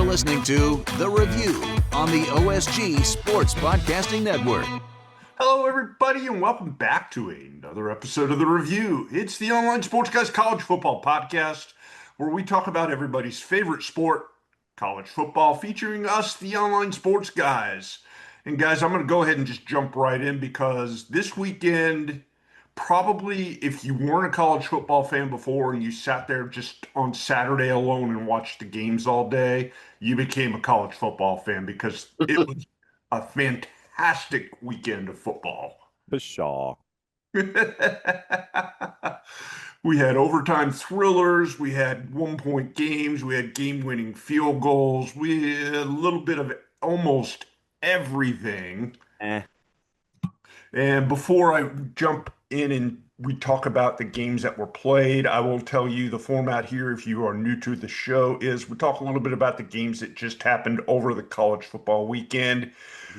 listening to The Review on the OSG Sports Podcasting Network. Hello, everybody, and welcome back to another episode of The Review. It's the Online Sports Guys College Football Podcast, where we talk about everybody's favorite sport, college football, featuring us, the Online Sports Guys. And guys, I'm going to go ahead and just jump right in because this weekend, probably if you weren't a college football fan before and you sat there just on Saturday alone and watched the games all day, you became a college football fan because it was a fantastic weekend of football. Pshaw. We had overtime thrillers, we had 1-point games, we had game-winning field goals, we had a little bit of almost everything. And before I jump in and we talk about the games that were played, I will tell you the format here, if you are new to the show, is we talk a little bit about the games that just happened over the college football weekend.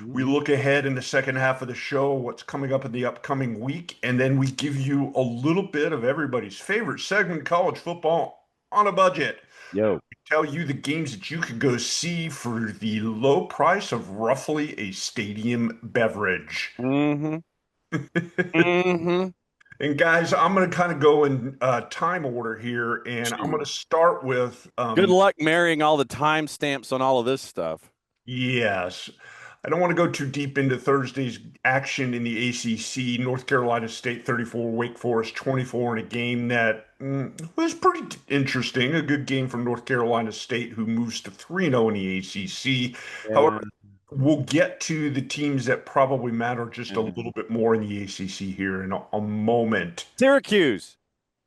We look ahead in the second half of the show, what's coming up in the upcoming week, and then we give you a little bit of everybody's favorite segment, college football on a budget. Yo. Tell you the games that you could go see for the low price of roughly a stadium beverage. Mm-hmm. Mm-hmm. And guys, I'm going to kind of go in time order here, and I'm going to start with... Good luck marrying all the timestamps on all of this stuff. Yes. I don't want to go too deep into Thursday's action in the ACC. North Carolina State 34, Wake Forest 24 in a game that was pretty interesting. A good game from North Carolina State, who moves to 3-0 in the ACC. Yeah. However, we'll get to the teams that probably matter just a little bit more in the ACC here in a moment. Syracuse.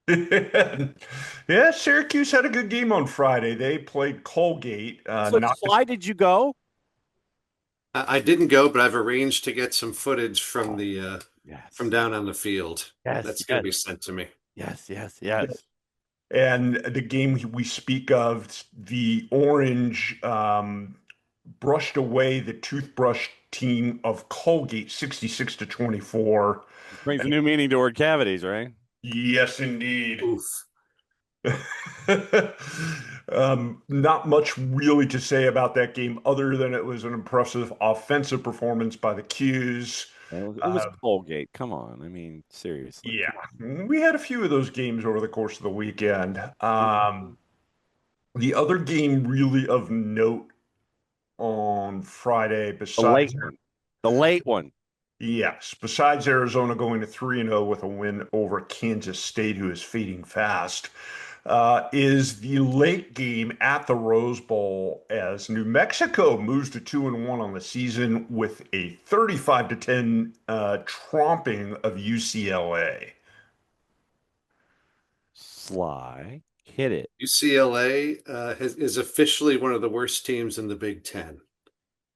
Yeah, Syracuse had a good game on Friday. They played Colgate. Why did you go? I didn't go, but I've arranged to get some footage from the Yes. from down on the field. Yes, That's going to be sent to me. Yes. And the game we speak of, the Orange brushed away the toothbrush team of Colgate 66-24. Brings a new meaning to word cavities, right? Yes, indeed. Oof. Not much really to say about that game other than it was an impressive offensive performance by the Qs. It was Colgate. Come on. I mean, seriously. Yeah, we had a few of those games over the course of the weekend. The other game really of note on Friday, besides the late one. Yes, besides Arizona going to 3-0 with a win over Kansas State, who is fading fast, is the late game at the Rose Bowl as New Mexico moves to 2-1 on the season with a 35-10 tromping of UCLA. Sly, hit it. UCLA is officially one of the worst teams in the Big Ten,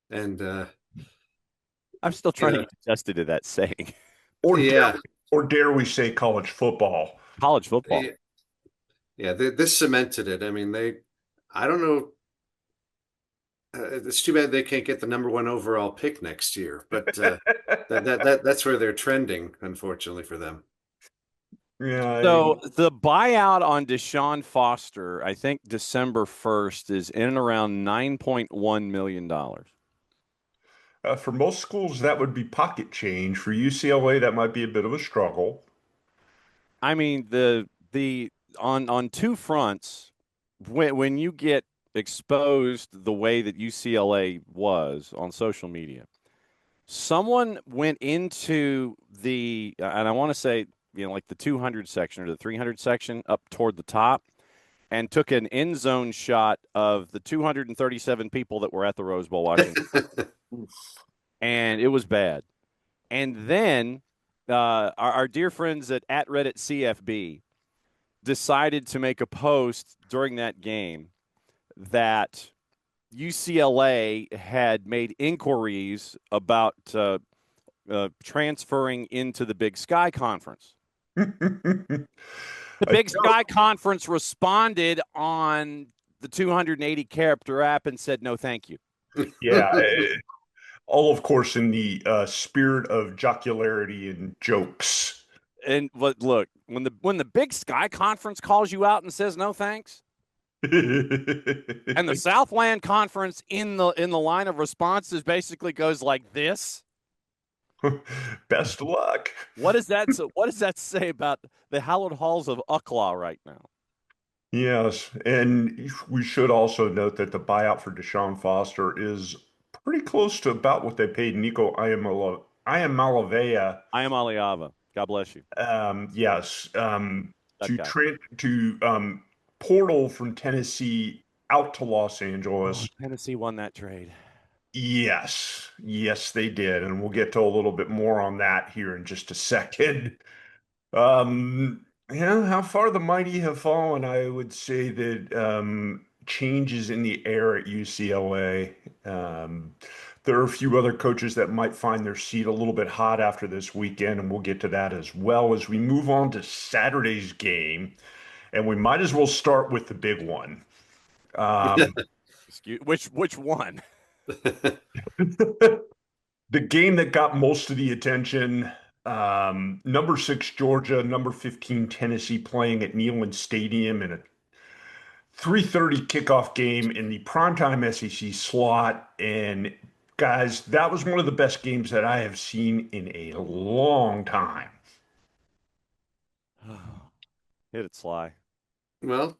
and I'm still trying to get adjusted to that saying. Or dare we say college football? College football. Yeah, this cemented it. I mean, I don't know. It's too bad they can't get the number 1 overall pick next year, but that's where they're trending, unfortunately for them. Yeah. So the buyout on Deshaun Foster, I think December 1st, is in and around $9.1 million. For most schools, that would be pocket change. For UCLA, that might be a bit of a struggle. I mean, on two fronts, when you get exposed the way that UCLA was on social media, someone went into and I want to say, like the 200 section or the 300 section up toward the top, and took an end zone shot of the 237 people that were at the Rose Bowl watching. And it was bad. And then our dear friends at Reddit CFB decided to make a post during that game that UCLA had made inquiries about transferring into the Big Sky Conference. The Big Sky Conference responded on the 280-character app and said, no, thank you. Yeah. All, of course, in the spirit of jocularity and jokes. And look, when the Big Sky Conference calls you out and says no thanks, And the Southland Conference in the line of responses basically goes like this. Best of luck. What does that say about the hallowed halls of Ucklaw right now? Yes, and we should also note that the buyout for Deshaun Foster is pretty close to about what they paid Nico Iamaleava. I am Aliava. God bless you. Yes, That guy. to portal from Tennessee out to Los Oh, Angeles. Tennessee won that trade. Yes, yes, they did, and we'll get to a little bit more on that here in just a second. Yeah, how far the mighty have fallen, I would say that changes in the air at UCLA. There are a few other coaches that might find their seat a little bit hot after this weekend, and we'll get to that as well as we move on to Saturday's game. And we might as well start with the big one. Which one? The game that got most of the attention, number 6 Georgia, number 15 Tennessee playing at Neyland Stadium in a 3:30 kickoff game in the primetime SEC slot. And guys, that was one of the best games that I have seen in a long time. Hit it, Sly. Well,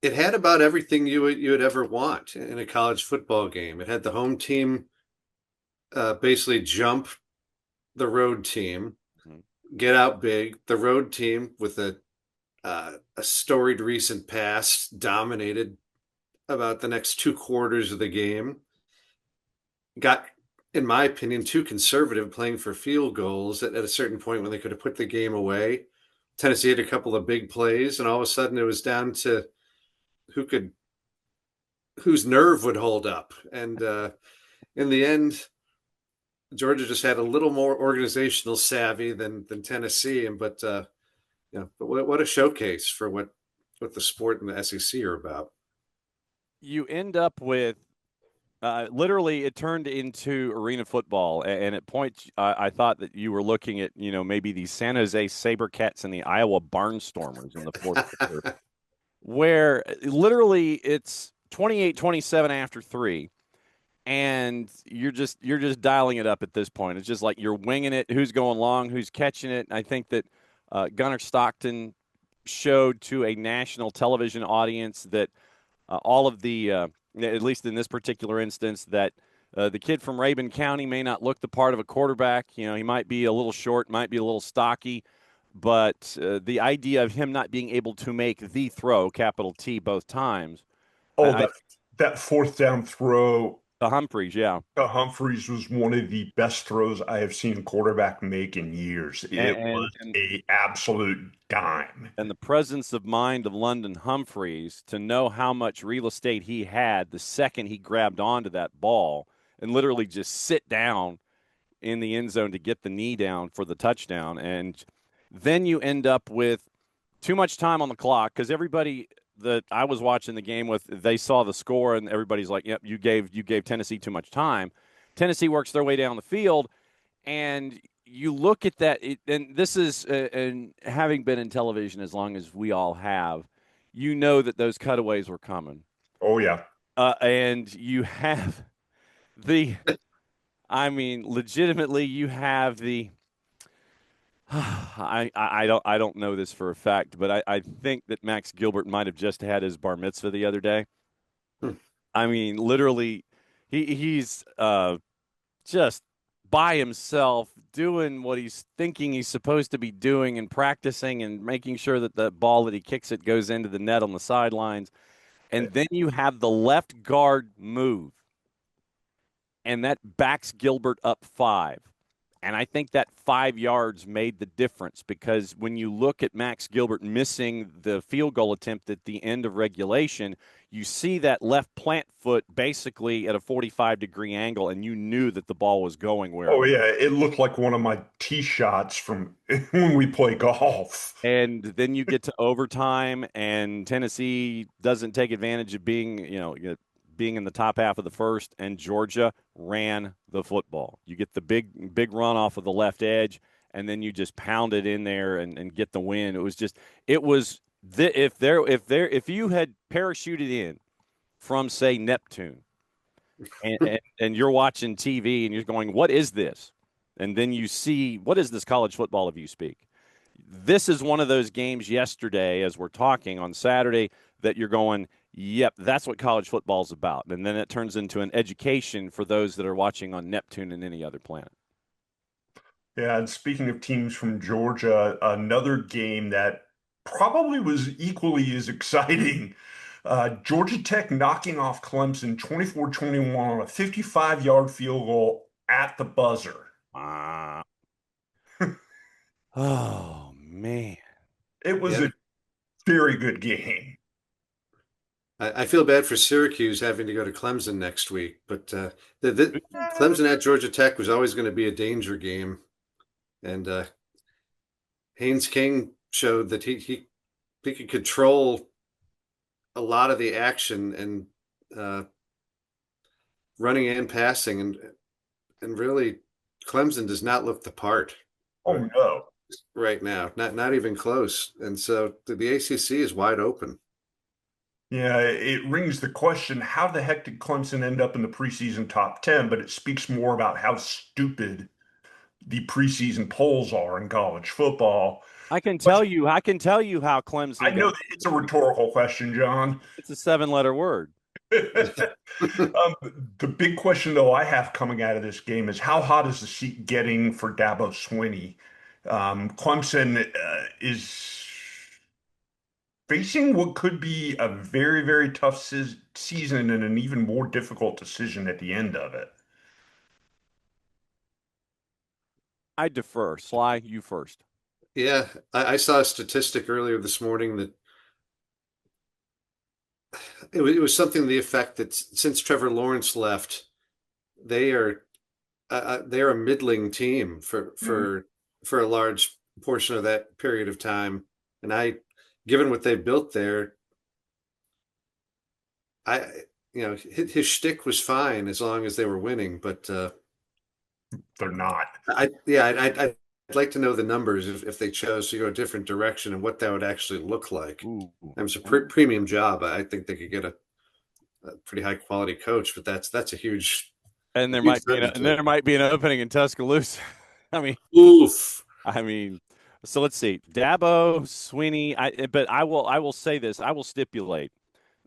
it had about everything you would ever want in a college football game. It had the home team basically jump the road team, get out big. The road team with a storied recent past dominated about the next 2 quarters of the game. Got, in my opinion, too conservative playing for field goals at a certain point when they could have put the game away. Tennessee had a couple of big plays, and all of a sudden it was down to whose nerve would hold up. And in the end, Georgia just had a little more organizational savvy than Tennessee, but what a showcase for what the sport and the SEC are about. You end up with literally it turned into arena football, and at points I thought that you were looking at maybe the San Jose SaberCats and the Iowa Barnstormers in the fourth quarter, where literally it's 28-27 after 3. And you're just dialing it up at this point. It's just like you're winging it. Who's going long? Who's catching it? And I think that Gunnar Stockton showed to a national television audience that all of the, at least in this particular instance, that the kid from Rabun County may not look the part of a quarterback. He might be a little short, might be a little stocky, but the idea of him not being able to make the throw, capital T, both times. Oh, that fourth down throw. The Humphreys, yeah. Humphreys was one of the best throws I have seen a quarterback make in years. It was an absolute dime. And the presence of mind of London Humphreys to know how much real estate he had the second he grabbed onto that ball and literally just sit down in the end zone to get the knee down for the touchdown. And then you end up with too much time on the clock because everybody – that I was watching the game with, they saw the score and everybody's like, "Yep, you gave Tennessee too much time." Tennessee works their way down the field, and you look at that. And this is, and having been in television as long as we all have, that those cutaways were coming. Oh yeah, and you have legitimately, you have the. I don't know this for a fact, but I think that Max Gilbert might have just had his bar mitzvah the other day. I mean, literally, he's just by himself doing what he's thinking he's supposed to be doing and practicing and making sure that the ball that he kicks it goes into the net on the sidelines. And then you have the left guard move, and that backs Gilbert up 5. And I think that 5 yards made the difference because when you look at Max Gilbert missing the field goal attempt at the end of regulation, you see that left plant foot basically at a 45-degree angle, and you knew that the ball was going where. Oh, yeah. It looked like one of my tee shots from when we play golf. And then you get to overtime, and Tennessee doesn't take advantage of being in the top half of the first, and Georgia ran the football. You get the big run off of the left edge, and then you just pound it in there and get the win. It was If you had parachuted in from say Neptune and you're watching TV and you're going, what is this? And then you see, what is this college football if you speak? This is one of those games yesterday, as we're talking on Saturday, that you're going, yep, that's what college football is about. And then it turns into an education for those that are watching on Neptune and any other planet. Yeah, and speaking of teams from Georgia, another game that probably was equally as exciting. Georgia Tech knocking off Clemson 24-21 on a 55-yard field goal at the buzzer. Ah. Oh, man. It was Yeah. a very good game. I feel bad for Syracuse having to go to Clemson next week, but the Clemson at Georgia Tech was always going to be a danger game, and Haynes King showed that he could control a lot of the action and running and passing, and really Clemson does not look the part Oh no. right now, not even close, and so the ACC is wide open. Yeah, it rings the question, how the heck did Clemson end up in the preseason top 10? But it speaks more about how stupid the preseason polls are in college football. I can But tell you how I Clemson know got. that it's a rhetorical question, John. It's a 7-letter word. The big question, though, I have coming out of this game is how hot is the seat getting for Dabo Swinney? Clemson is facing what could be a very, very tough season and an even more difficult decision at the end of it. I defer. Sly, you first. Yeah, I saw a statistic earlier this morning that it was something to the effect that since Trevor Lawrence left, they are they're a middling team for a large portion of that period of time. And given what they built there, I his shtick was fine as long as they were winning. But They're not. I'd like to know the numbers if they chose to go a different direction and what that would actually look like. Ooh. It was a premium job. I think they could get a pretty high quality coach, but that's a huge. And A there huge might be an opening in Tuscaloosa. I mean, Oof. So let's see. Dabo, Swinney, but I will say this. I will stipulate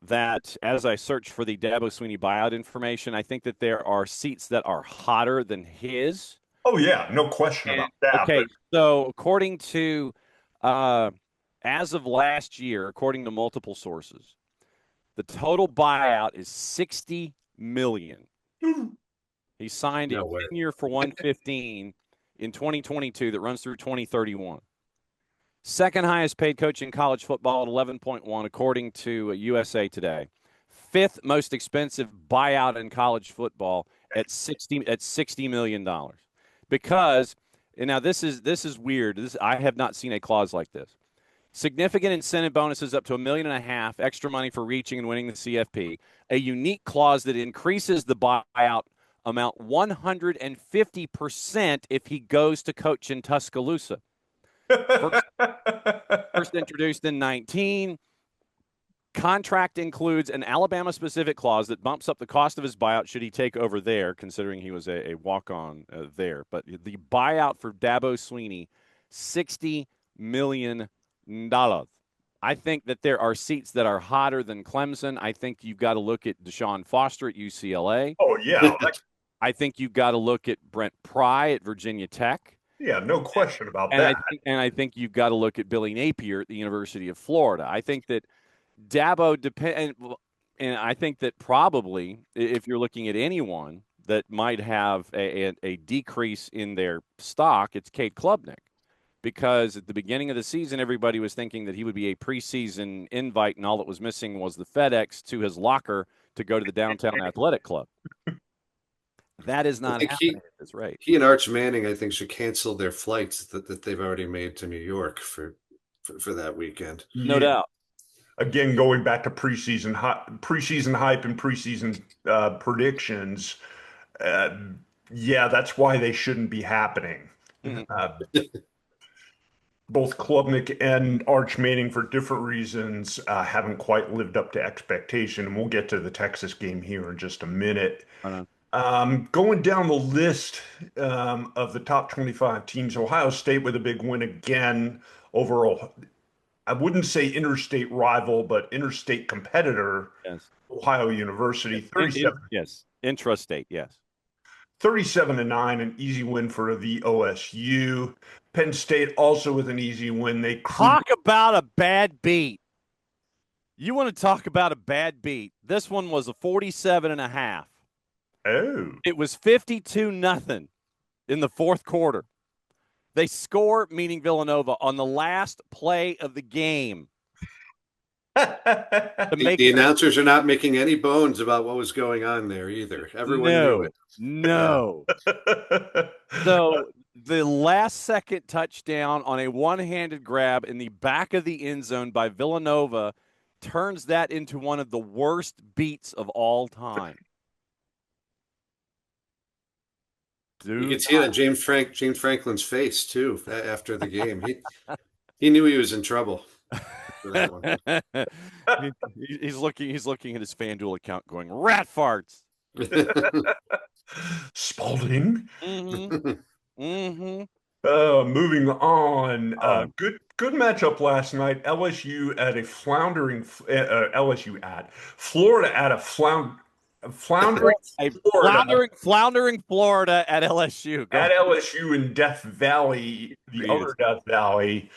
that as I search for the Dabo Swinney buyout information, I think that there are seats that are hotter than his. Oh, yeah, no question about that. Okay, so according to as of last year, according to multiple sources, the total buyout is $60 million. But He signed a No way. 10-year for 115 in 2022 that runs through 2031. Second highest paid coach in college football at 11.1, according to USA Today. Fifth most expensive buyout in college football at $60 million. Because, and now this is weird. I have not seen a clause like this. Significant incentive bonuses up to $1.5 million, extra money for reaching and winning the CFP. A unique clause that increases the buyout amount 150% if he goes to coach in Tuscaloosa. First introduced in 19. Contract includes an Alabama-specific clause that bumps up the cost of his buyout should he take over there, considering he was a walk-on there. But the buyout for Dabo Swinney, $60 million. I think that there are seats that are hotter than Clemson. I think you've got to look at Deshaun Foster at UCLA. Oh, yeah. I think you've got to look at Brent Pry at Virginia Tech. Yeah, no question about And that. I think you've got to look at Billy Napier at the University of Florida. I think that Dabo and I think that probably if you're looking at anyone that might have a decrease in their stock, it's Cade Klubnik. Because at the beginning of the season, everybody was thinking that he would be a preseason invite, and all that was missing was the FedEx to his locker to go to the downtown athletic club. That is not happening at this rate. He and Arch Manning, I think, should cancel their flights that they've already made to New York for that weekend. No doubt. Again, going back to preseason hype and preseason predictions, yeah, that's why they shouldn't be happening. Mm-hmm. both Klubnik and Arch Manning, for different reasons, haven't quite lived up to expectation. And we'll get to the Texas game here in just a minute. I know. Going down the list of the top 25 teams, Ohio State with a big win again over, I wouldn't say interstate rival, but interstate competitor, Yes. Ohio University, Yes. 37, Yes. Intrastate. Yes. 37-9, an easy win for the OSU. Penn State also with an easy win. They cruised. Talk about a bad beat. You want to talk about a bad beat? This one was a 47.5. Oh. It was 52-0 in the fourth quarter. They score, meaning Villanova, on the last play of the game to make The it. announcers are not making any bones about what was going on there either. Everyone knew it. No. So the last second touchdown on a one-handed grab in the back of the end zone by Villanova turns that into one of the worst beats of all time. You could see it on James Franklin's face too after the game. He knew he was in trouble for that one. He's looking at his FanDuel account going, rat farts. Spalding. Mm-hmm. Mm-hmm. Moving on. Oh. Good matchup last night. LSU at a floundering LSU at Florida at a floundering Floundering Florida at LSU. at LSU in Death Valley, the other Death Valley.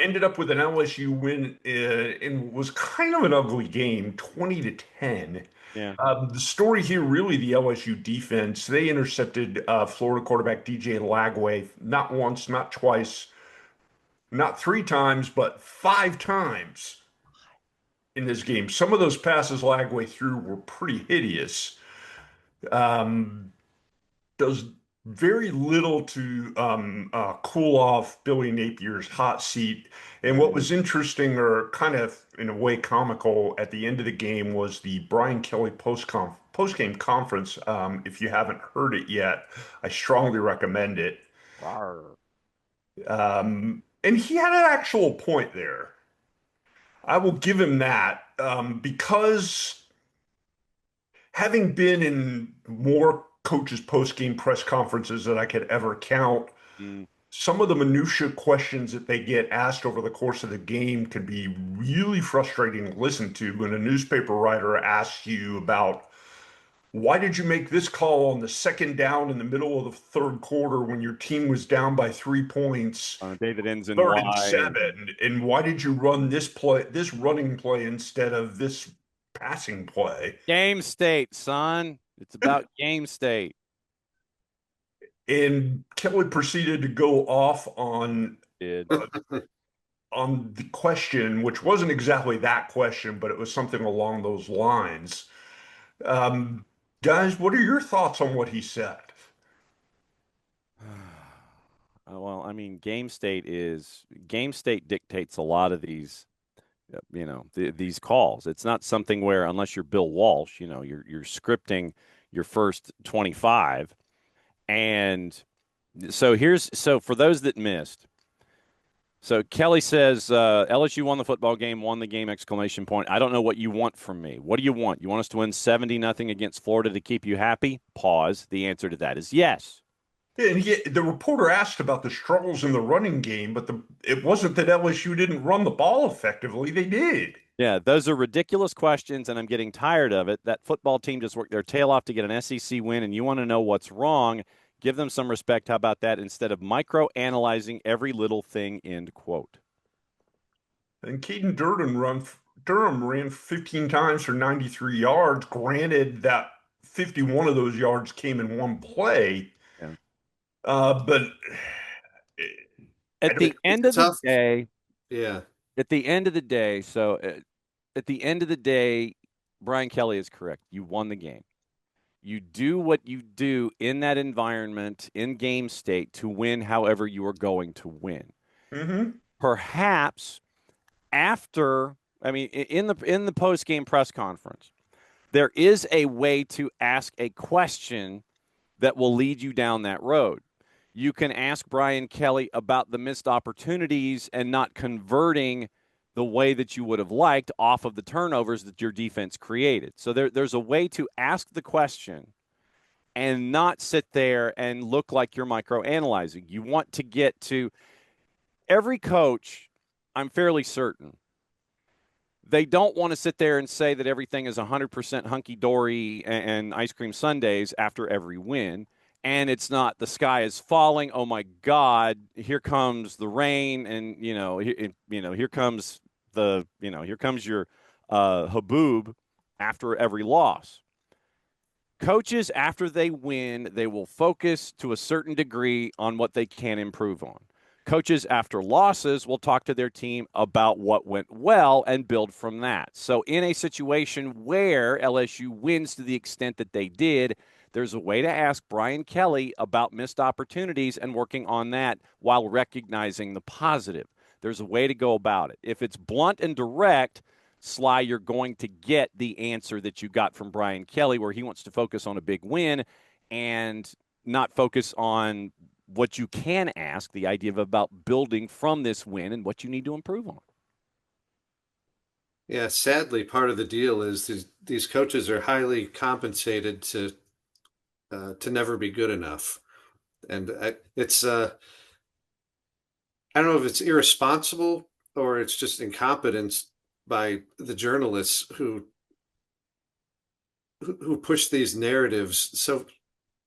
Ended up with an LSU win and was kind of an ugly game, 20-10. Yeah. The story here, really, the LSU defense. They intercepted Florida quarterback DJ Lagway not once, not twice, not three times, but five times in this game. Some of those passes Lagway threw were pretty hideous. Does very little to cool off Billy Napier's hot seat. And what was interesting, or kind of in a way comical, at the end of the game was the Brian Kelly post-game conference. If you haven't heard it yet, I strongly recommend it. Rawr. And he had an actual point there. I will give him that because having been in more coaches post-game press conferences than I could ever count, some of the minutia questions that they get asked over the course of the game can be really frustrating to listen to when a newspaper writer asks you about why did you make this call on the second down in the middle of the third quarter when your team was down by 3 points, David ends in third and Y. 7, and why did you run this running play instead of this passing play? Game state, son. It's about game state. And Kelly proceeded to go off on the question, which wasn't exactly that question, but it was something along those lines. Guys, what are your thoughts on what he said? Well, I mean, game state dictates a lot of these, these calls. It's not something where, unless you're Bill Walsh, you're scripting your first 25. And so for those that missed, so Kelly says, LSU won the football game, won the game, exclamation point. I don't know what you want from me. What do you want? You want us to win 70-0 against Florida to keep you happy? Pause. The answer to that is yes. Yeah, and the reporter asked about the struggles in the running game, but it wasn't that LSU didn't run the ball effectively. They did. Yeah, those are ridiculous questions, and I'm getting tired of it. That football team just worked their tail off to get an SEC win, and you want to know what's wrong. Give them some respect. How about that? Instead of micro-analyzing every little thing, end quote. And Caden Durham ran 15 times for 93 yards. Granted that 51 of those yards came in one play. Yeah. But at the end of the day, yeah. At the end of the day, at the end of the day, Brian Kelly is correct. You won the game. You do what you do in that environment, in game state, to win however you are going to win. Mm-hmm. Perhaps after, in the post-game press conference, there is a way to ask a question that will lead you down that road. You can ask Brian Kelly about the missed opportunities and not converting the way that you would have liked off of the turnovers that your defense created. So there's a way to ask the question and not sit there and look like you're microanalyzing. You want to get to every coach, I'm fairly certain, they don't want to sit there and say that everything is 100% hunky-dory and ice cream sundaes after every win. And it's not the sky is falling. Oh my God! Here comes the rain, and here comes here comes your haboob after every loss. Coaches, after they win, they will focus to a certain degree on what they can improve on. Coaches, after losses, will talk to their team about what went well and build from that. So, in a situation where LSU wins to the extent that they did, there's a way to ask Brian Kelly about missed opportunities and working on that while recognizing the positive. There's a way to go about it. If it's blunt and direct, Sly, you're going to get the answer that you got from Brian Kelly, where he wants to focus on a big win and not focus on what you can ask, the idea of about building from this win and what you need to improve on. Yeah, sadly, part of the deal is these coaches are highly compensated to never be good enough, and it's I don't know if it's irresponsible or it's just incompetence by the journalists who push these narratives so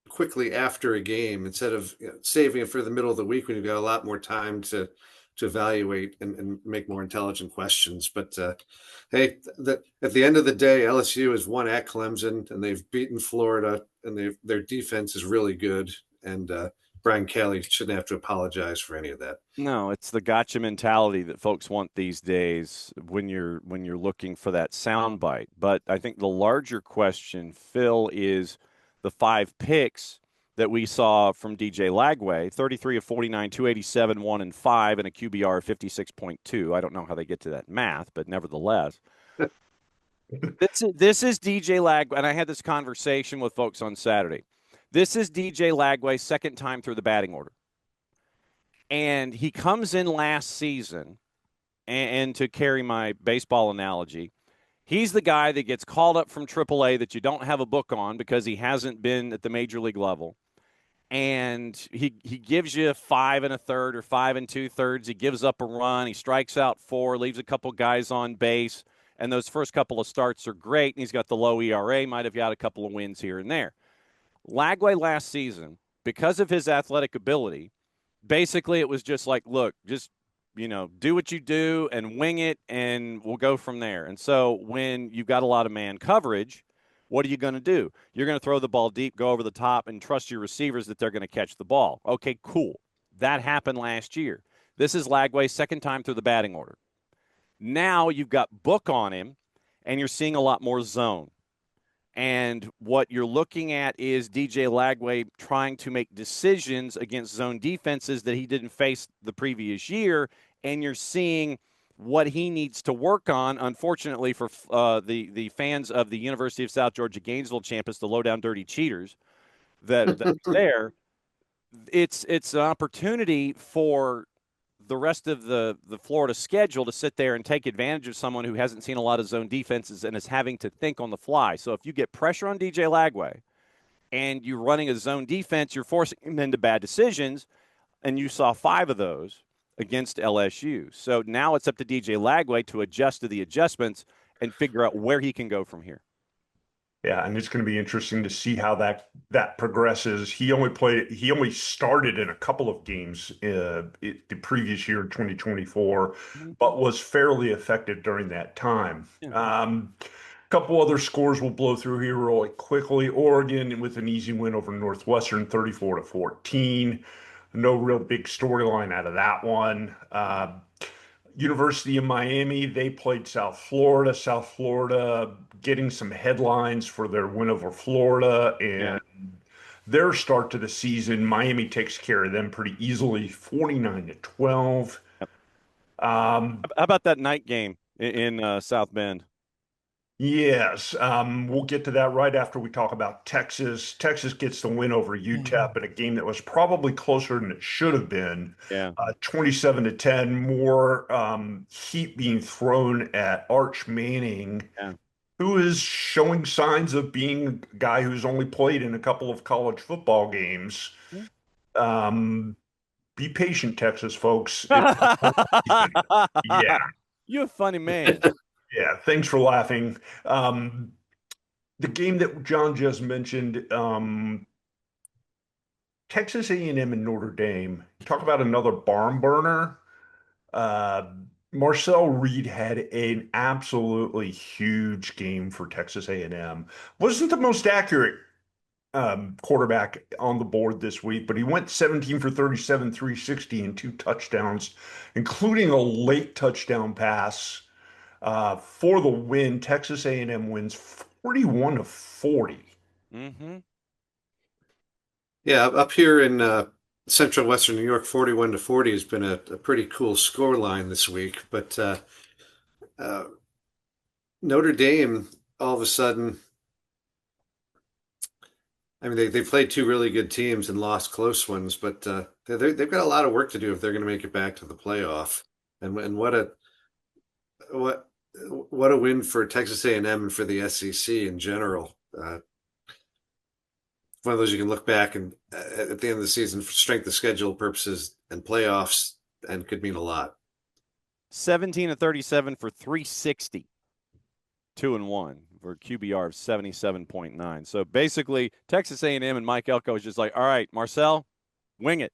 quickly after a game instead of saving it for the middle of the week when you've got a lot more time to evaluate and make more intelligent questions. But hey, at the end of the day, LSU has won at Clemson and they've beaten Florida, and their defense is really good. And Brian Kelly shouldn't have to apologize for any of that. No, it's the gotcha mentality that folks want these days when you're looking for that soundbite. But I think the larger question, Phil, is the 5 picks that we saw from DJ Lagway, 33 of 49, 287, 1 and 5, and a QBR of 56.2. I don't know how they get to that math, but nevertheless. This is DJ Lagway, and I had this conversation with folks on Saturday. This is DJ Lagway's second time through the batting order. And he comes in last season, and to carry my baseball analogy, he's the guy that gets called up from AAA that you don't have a book on because he hasn't been at the major league level. And he gives you 5 1/3 or 5 2/3. He gives up a run. He strikes out 4, leaves a couple guys on base. And those first couple of starts are great. And he's got the low ERA, might have got a couple of wins here and there. Lagway last season, because of his athletic ability, basically it was just like, look, just do what you do and wing it, and we'll go from there. And so when you've got a lot of man coverage, what are you going to do? You're going to throw the ball deep, go over the top, and trust your receivers that they're going to catch the ball. Okay, cool. That happened last year. This is Lagway's second time through the batting order. Now you've got book on him, and you're seeing a lot more zone. And what you're looking at is DJ Lagway trying to make decisions against zone defenses that he didn't face the previous year. And you're seeing what he needs to work on. Unfortunately for the fans of the University of South Georgia Gainesville campus, the low down dirty cheaters that there, it's an opportunity for the rest of the Florida schedule to sit there and take advantage of someone who hasn't seen a lot of zone defenses and is having to think on the fly. So if you get pressure on DJ Lagway and you're running a zone defense, you're forcing him into bad decisions, and you saw 5 of those against LSU. So now it's up to DJ Lagway to adjust to the adjustments and figure out where he can go from here. Yeah, and it's going to be interesting to see how that progresses. He only started in a couple of games the previous year, 2024, but was fairly effective during that time. Yeah. Couple other scores we'll blow through here really quickly. Oregon with an easy win over Northwestern, 34-14. No real big storyline out of that one. University of Miami, they played South Florida. South Florida getting some headlines for their win over Florida and their start to the season. Miami takes care of them pretty easily, 49-12. How about that night game in South Bend? Yes, we'll get to that right after we talk about Texas. Texas gets the win over UTEP in a game that was probably closer than it should have been. Yeah. 27 to 10, more heat being thrown at Arch Manning, Yeah. who is showing signs of being a guy who's only played in a couple of college football games. Um, be patient, Texas folks. Yeah, You're a funny man. yeah. Thanks for laughing. The game that John just mentioned, Texas A&M and Notre Dame. Talk about another barn burner. Uh, Marcel Reed had an absolutely huge game for Texas A&M. Wasn't the most accurate quarterback on the board this week, but he went 17 for 37, 360, and two touchdowns, including a late touchdown pass for the win. Texas A&M wins 41 to 40. Mm-hmm. Yeah, up here in central Western New York, 41 to 40 has been a pretty cool score line this week. But uh, Notre Dame, all of a sudden, I mean, they played two really good teams and lost close ones, but they've got a lot of work to do if they're going to make it back to the playoff. And what what a win for Texas A&M and for the SEC in general. One of those you can look back and at the end of the season for strength of schedule purposes and playoffs and could mean a lot. 17 to 37 for 360. 2-1 for QBR of 77.9. So basically, Texas A&M and Mike Elko is just like, all right, Marcel, wing it.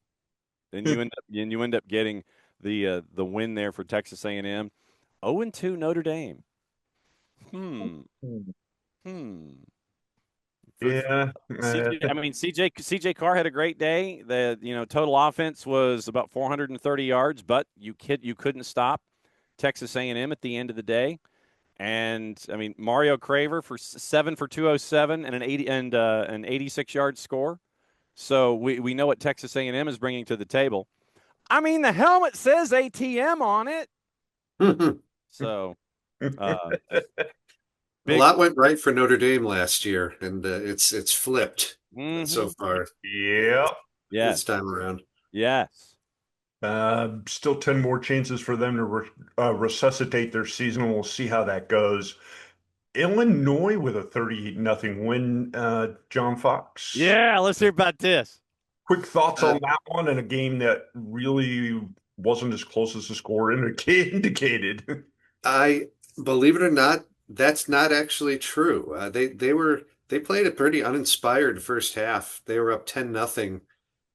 And you end up getting the win there for Texas A&M. 0-2 Notre Dame. Hmm. Yeah. CJ Carr had a great day. The total offense was about 430 yards, but you couldn't stop Texas A&M at the end of the day. And I mean, Mario Craver for 7 for 207 and an 86-yard score. So we know what Texas A&M is bringing to the table. I mean, the helmet says ATM on it. So A lot went right for Notre Dame last year, and it's flipped so far. Yeah. This Yes. time around. Yes. Still 10 more chances for them to resuscitate their season, and we'll see how that goes. Illinois with a 38-0 win, John Fox. Yeah, let's hear about this. Quick thoughts on that one and a game that really wasn't as close as the score indicated. I believe it or not, that's not actually true. They played a pretty uninspired first half. They were up 10-0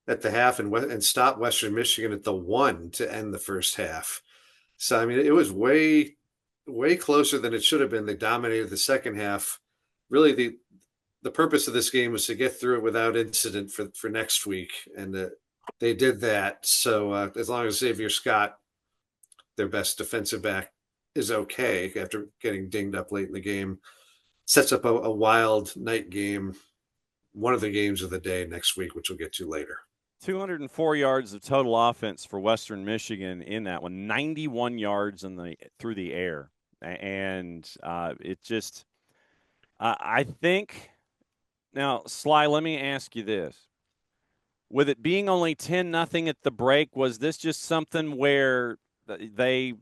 at the half and stopped Western Michigan at the 1 to end the first half. So I mean, it was way closer than it should have been. They dominated the second half. Really, the purpose of this game was to get through it without incident for next week, and they did that. So as long as Xavier Scott, their best defensive back, is okay after getting dinged up late in the game, sets up a wild night game, one of the games of the day next week, which we'll get to later. 204 yards of total offense for Western Michigan in that one, 91 yards through the air. And it just, I think, now, Sly, let me ask you this. With it being only 10-0 at the break, was this just something where they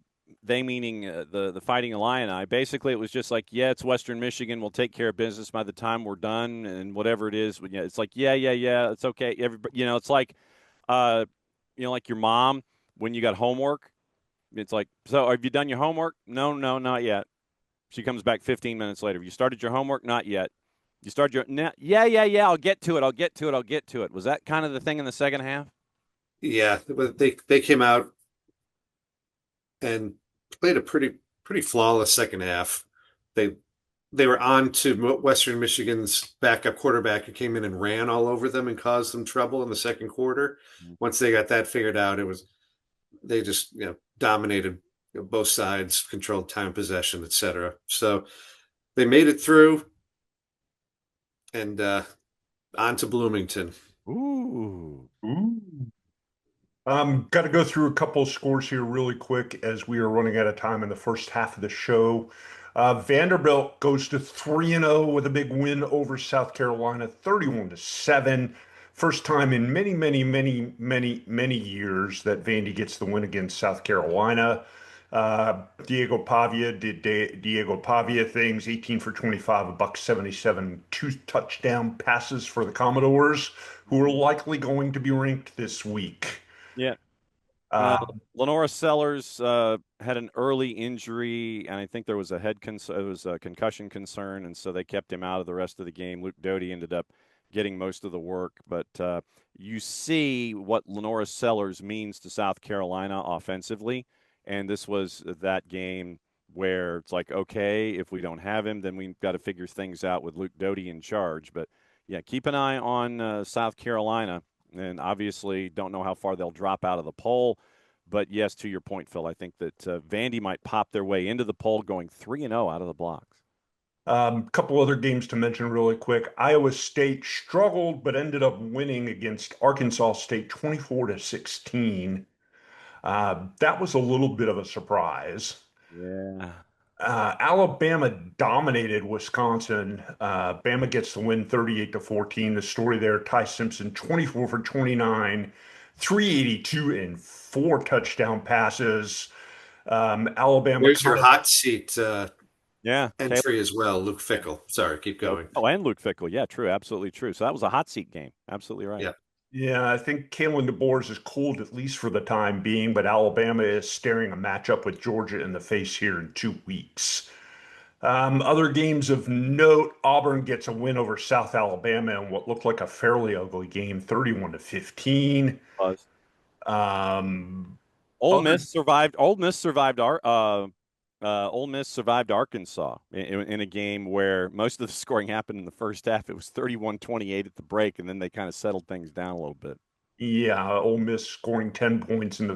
meaning the Fighting Illini, basically it was just like, yeah, it's Western Michigan. We'll take care of business by the time we're done and whatever it is. It's like, yeah, it's okay. Everybody, it's like, like your mom when you got homework. It's like, so have you done your homework? No, not yet. She comes back 15 minutes later. Have you started your homework? Not yet. You start your yeah. I'll get to it. Was that kind of the thing in the second half? Yeah, but they came out and played a pretty flawless second half. They were on to Western Michigan's backup quarterback who came in and ran all over them and caused them trouble in the second quarter. Once they got that figured out, they just dominated both sides, controlled time possession, etc. So they made it through, and on to Bloomington. Ooh. Got to go through a couple of scores here really quick as we are running out of time in the first half of the show. Vanderbilt goes to 3-0 with a big win over South Carolina, 31-7. First time in many, many, many, many, many years that Vandy gets the win against South Carolina. Diego Pavia did Diego Pavia things, 18 for 25, a buck 77, two touchdown passes for the Commodores, who are likely going to be ranked this week. Yeah. Uh, Lenora Sellers had an early injury, and I think there was it was a concussion concern, and so they kept him out of the rest of the game. Luke Doty ended up getting most of the work, but you see what Lenora Sellers means to South Carolina offensively, and this was that game where it's like, okay, if we don't have him, then we've got to figure things out with Luke Doty in charge. But yeah, keep an eye on South Carolina. And obviously, don't know how far they'll drop out of the poll. But yes, to your point, Phil, I think that Vandy might pop their way into the poll, going 3-0 out of the blocks. couple other games to mention really quick. Iowa State struggled but ended up winning against Arkansas State 24-16. That was a little bit of a surprise. Yeah. Alabama dominated Wisconsin. Bama gets the win 38-14. The story there, Ty Simpson, 24 for 29, 382 and four touchdown passes. Alabama There's your kind of, hot seat Yeah. entry as well. Luke Fickle. Sorry, keep going. Oh, and Luke Fickle. Yeah, true. Absolutely true. So that was a hot seat game. Absolutely right. Yeah. yeah, I think Kalen DeBoer is cooled at least for the time being, but Alabama is staring a matchup with Georgia in the face here in 2 weeks. Other games of note, Auburn gets a win over South Alabama in what looked like a fairly ugly game, 31-15. Was. Um, Ole other, Miss survived. Ole Miss survived Arkansas in a game where most of the scoring happened in the first half. It was 31-28 at the break, and then they kind of settled things down a little bit. yeah, Ole Miss scoring 10 points in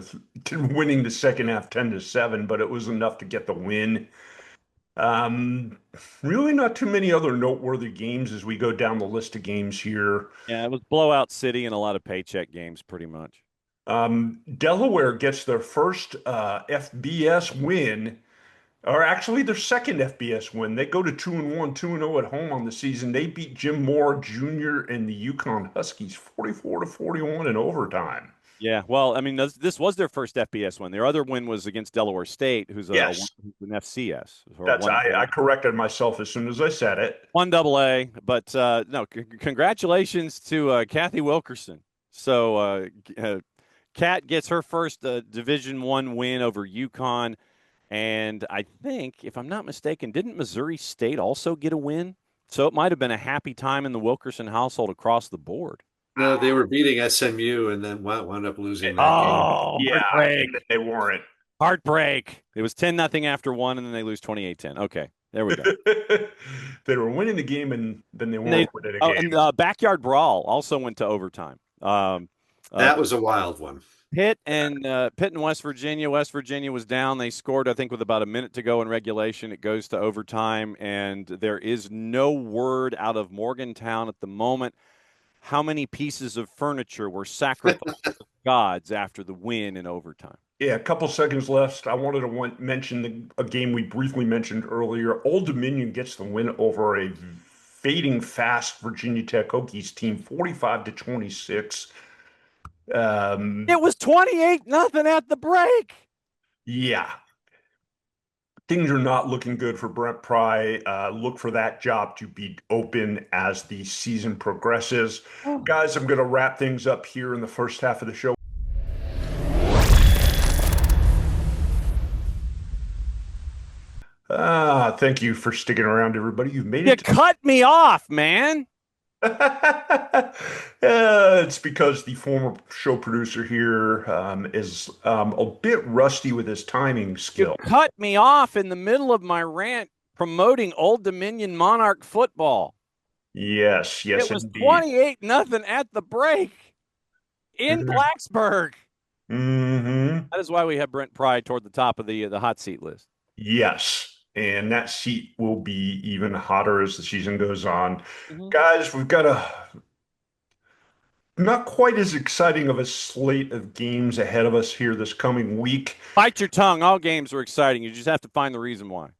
winning the second half 10-7, but it was enough to get the win. Um, really not too many other noteworthy games as we go down the list of games here. Yeah, it was blowout city and a lot of paycheck games, pretty much. Delaware gets their first FBS win, or actually their second FBS win. They go to 2-1, 2-0 at home on the season. They beat Jim Moore Jr. and the Yukon Huskies 44-41 in overtime. Yeah, well, I mean, this was their first FBS win. Their other win was against Delaware State, who's Yes, an FCS. Or that's I corrected myself as soon as I said it. one double A. But no, congratulations to Kathy Wilkerson. So Kat gets her first Division I win over Yukon. And I think, if I'm not mistaken, didn't Missouri State also get a win? So it might have been a happy time in the Wilkerson household across the board. No, they were beating SMU and then wound up losing that game. Oh, Yeah, heartbreak. and they weren't. Heartbreak. It was 10-0 after one, and then they lose 28-10. Okay, there we go. They were winning the game, and then they And weren't winning the game. and Backyard Brawl also went to overtime. That was a wild one. Pitt and West Virginia. West Virginia was down. They scored, I think, with about a minute to go in regulation. It goes to overtime, and there is no word out of Morgantown at the moment how many pieces of furniture were sacrificed to gods after the win in overtime. Yeah, a couple seconds left. I wanted to mention a game we briefly mentioned earlier. Old Dominion gets the win over a fading fast Virginia Tech Hokies team, 45-26. It was 28-0 at the break. Yeah, things are not looking good for Brent Pry. Look for that job to be open as the season progresses. Guys, I'm going to wrap things up here in the first half of the show. Thank you for sticking around, everybody. You've made it. You cut me off, man. It's because the former show producer here is a bit rusty with his timing skill. You cut me off in the middle of my rant promoting Old Dominion Monarch football. Yes, It was indeed. 28-0 at the break in Blacksburg. Mm-hmm. That is why we have Brent Pry toward the top of the hot seat list. Yes, and that seat will be even hotter as the season goes on. Guys, we've got not quite as exciting of a slate of games ahead of us here this coming week. Bite your tongue. All games are exciting. You just have to find the reason why.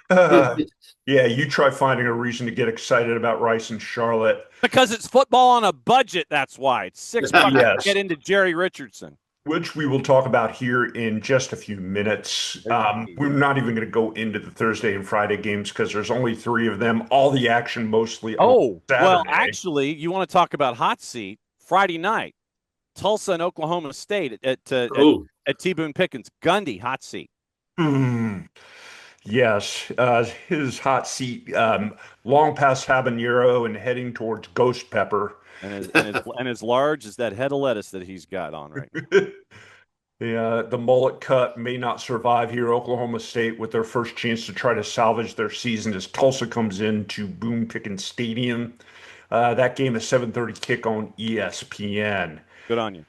Yeah, you try finding a reason to get excited about Rice and Charlotte. Because it's football on a budget. That's why. It's $6 to Yes, get into Jerry Richardson. which we will talk about here in just a few minutes. We're not even going to go into the Thursday and Friday games because there's only three of them. All the action mostly on Oh, well, Saturday. actually, you want to talk about hot seat Friday night, Tulsa and Oklahoma State at T. Boone Pickens. Gundy, hot seat. Hmm. Yes, his hot seat, long past habanero and heading towards ghost pepper. And as large as that head of lettuce that he's got on right now. The mullet cut may not survive here. Oklahoma State with their first chance to try to salvage their season as Tulsa comes into Boone Pickens Stadium. That game is 7:30 kick on ESPN. Good on you.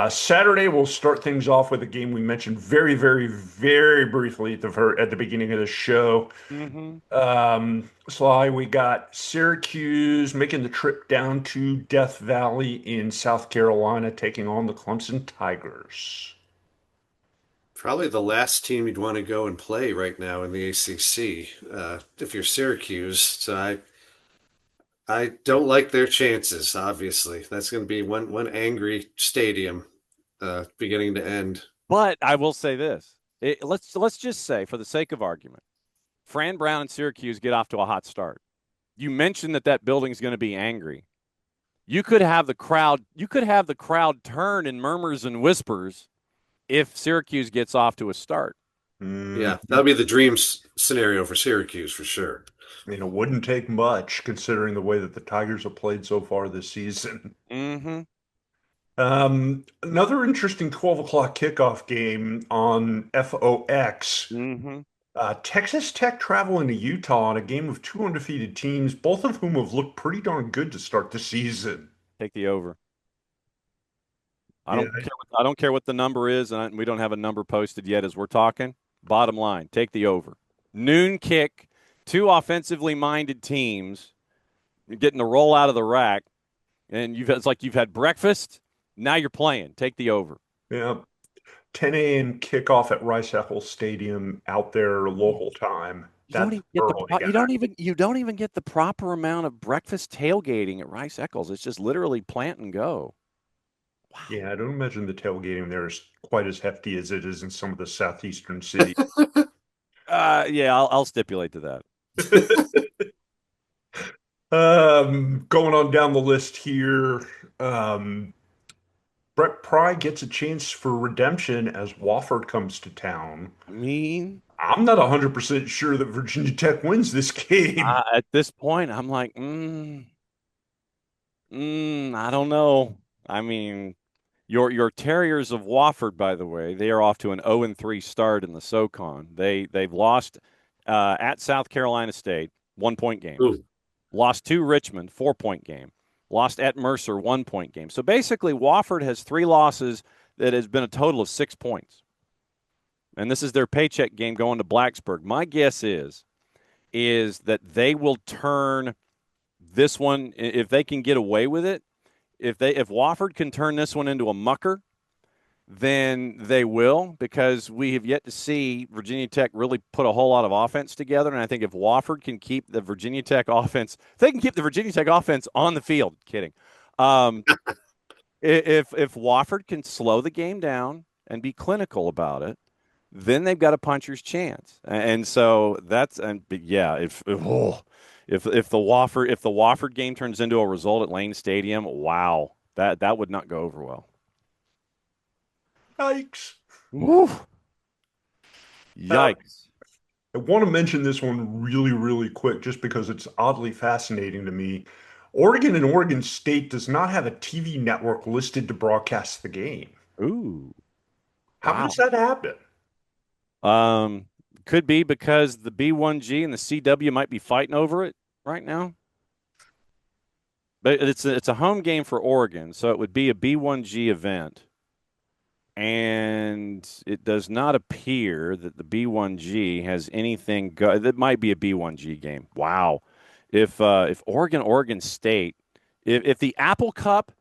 Saturday, we'll start things off with a game we mentioned very, very, very briefly at the beginning of the show. Sly, we got Syracuse making the trip down to Death Valley in South Carolina, taking on the Clemson Tigers. Probably the last team you'd want to go and play right now in the ACC, if you're Syracuse. So I don't like their chances. Obviously, that's going to be one angry stadium, beginning to end. But I will say this: let's just say, for the sake of argument, Fran Brown and Syracuse get off to a hot start. You mentioned that building's going to be angry. You could have the crowd. You could have the crowd turn in murmurs and whispers if Syracuse gets off to a start. Yeah, that'll be the dream scenario for Syracuse for sure. I mean, it wouldn't take much considering the way that the Tigers have played so far this season. Another interesting 12 o'clock kickoff game on FOX. Texas Tech traveling to Utah in a game of two undefeated teams, both of whom have looked pretty darn good to start the season. Take the over. I don't care what the number is, and we don't have a number posted yet as we're talking. Bottom line, take the over. Noon kick, two offensively minded teams getting the roll out of the rack, and it's like you've had breakfast. Now you're playing. Take the over. Yeah. 10 a.m. kickoff at Rice-Eccles Stadium out there local time. You don't even get the proper amount of breakfast tailgating at Rice-Eccles. It's just literally plant and go. Wow. Yeah, I don't imagine the tailgating there is quite as hefty as it is in some of the southeastern cities. Yeah, I'll stipulate to that. Going on down the list here, Brett Pry gets a chance for redemption as Wofford comes to town. I'm not 100% sure that Virginia Tech wins this game. At this point, I'm like, I don't know. I mean, your Terriers of Wofford, by the way, they are off to an 0-3 start in the SoCon. They've lost at South Carolina State, 1-point game. Ooh. Lost to Richmond, 4-point game. Lost at Mercer, 1-point game. So basically, Wofford has 3 losses that has been a total of 6 points. And this is their paycheck game going to Blacksburg. My guess is that they will turn this one, if they can get away with it, if Wofford can turn this one into a mucker, then they will, because we have yet to see Virginia Tech really put a whole lot of offense together. And I think if Wofford can keep the Virginia Tech offense, if they can keep the Virginia Tech offense on the field, kidding. If Wofford can slow the game down and be clinical about it, then they've got a puncher's chance. And so if the Wofford game turns into a result at Lane Stadium, wow, that would not go over well. Yikes. Woo. Yikes. I want to mention this one really, really quick just because it's oddly fascinating to me. Oregon and Oregon State does not have a TV network listed to broadcast the game. Ooh. How does that happen? Could be because the B1G and the CW might be fighting over it right now. But it's a home game for Oregon, so it would be a B1G event. And it does not appear that the B1G has anything that might be a B1G game. Wow. If Oregon State, if the Apple Cup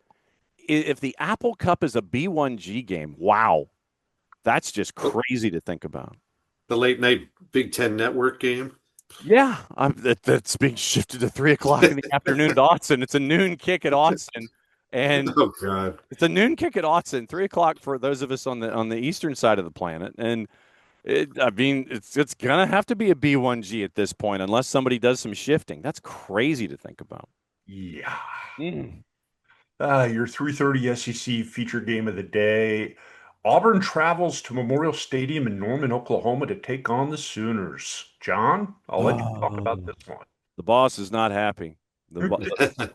if the Apple Cup is a B1G game, wow, that's just crazy to think about. The late night Big Ten Network game. Yeah, that's being shifted to 3 o'clock in the afternoon at Autzen. It's a noon kick at Autzen, and Oh God. it's a noon kick at Autzen. 3 o'clock for those of us on the eastern side of the planet, and I mean, it's gonna have to be a B1G at this point, unless somebody does some shifting. That's crazy to think about. Yeah. Mm. Your 3:30 SEC feature game of the day. Auburn travels to Memorial Stadium in Norman, Oklahoma to take on the Sooners. John, I'll let you talk about Oh, this one. the boss is not happy. The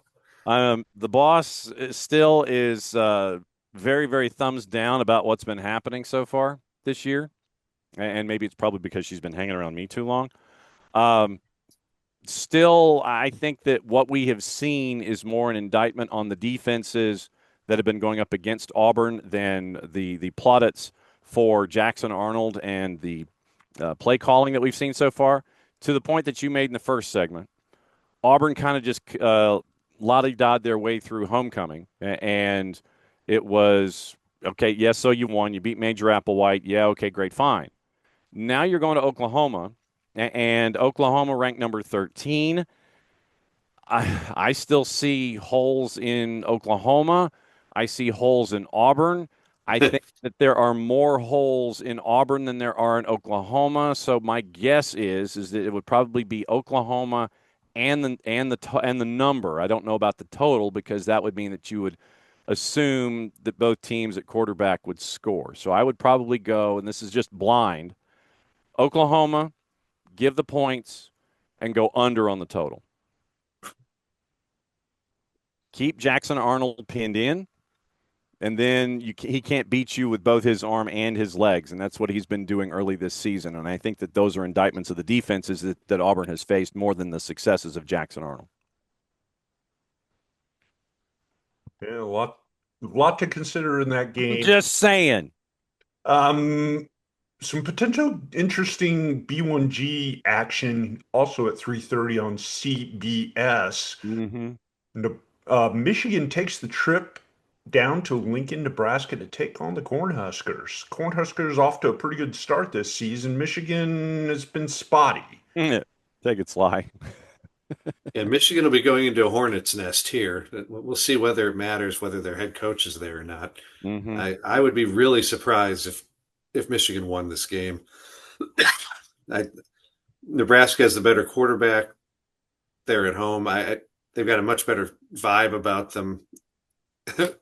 boss still is very, very thumbs down about what's been happening so far this year, and maybe it's probably because she's been hanging around me too long. Um, Still, I think that what we have seen is more an indictment on the defenses that have been going up against Auburn than the plaudits for Jackson Arnold and the play calling that we've seen so far. To the point that you made in the first segment, Auburn kind of just lottie-dod their way through homecoming, and it was okay. Yes, so you won. You beat Major Applewhite. Yeah, okay, great, fine. Now you're going to Oklahoma, and Oklahoma ranked number 13. I still see holes in Oklahoma. I see holes in Auburn. I think that there are more holes in Auburn than there are in Oklahoma. So my guess is that it would probably be Oklahoma and the number. I don't know about the total because that would mean that you would assume that both teams at quarterback would score. So I would probably go, and this is just blind, Oklahoma, give the points, and go under on the total. Keep Jackson Arnold pinned in, and then he can't beat you with both his arm and his legs, and that's what he's been doing early this season. And I think that those are indictments of the defenses that Auburn has faced more than the successes of Jackson Arnold. Yeah, a lot to consider in that game. Just saying. Um, some potential interesting B1G action also at 3:30 on CBS. Mm-hmm. Michigan takes the trip down to Lincoln, Nebraska to take on the Cornhuskers. Cornhuskers off to a pretty good start this season. Michigan has been spotty. Take it, Sly. Yeah, Michigan will be going into a hornet's nest here. We'll see whether it matters whether their head coach is there or not. Mm-hmm. I would be really surprised if Michigan won this game. Nebraska has the better quarterback. They're at home. They've got a much better vibe about them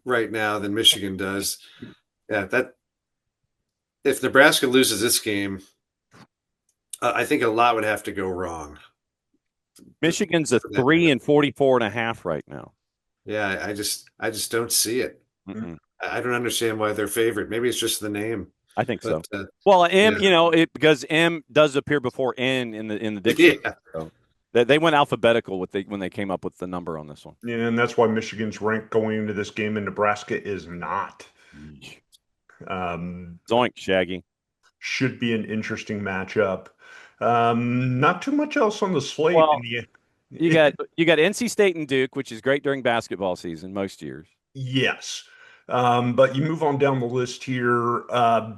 right now than Michigan does. Yeah, that if Nebraska loses this game, I think a lot would have to go wrong. Michigan's a 3-44.5 right now. Yeah, I just don't see it. Mm-mm. I don't understand why they're favored. Maybe it's just the name. I think so. But, Well, M, yeah. because M does appear before N in the dictionary. Yeah. So they went alphabetical when they came up with the number on this one. Yeah, and that's why Michigan's rank going into this game, and Nebraska is not. Zoink, Shaggy. Should be an interesting matchup. Not too much else on the slate. Well, you got NC State and Duke, which is great during basketball season most years. Yes. But you move on down the list here.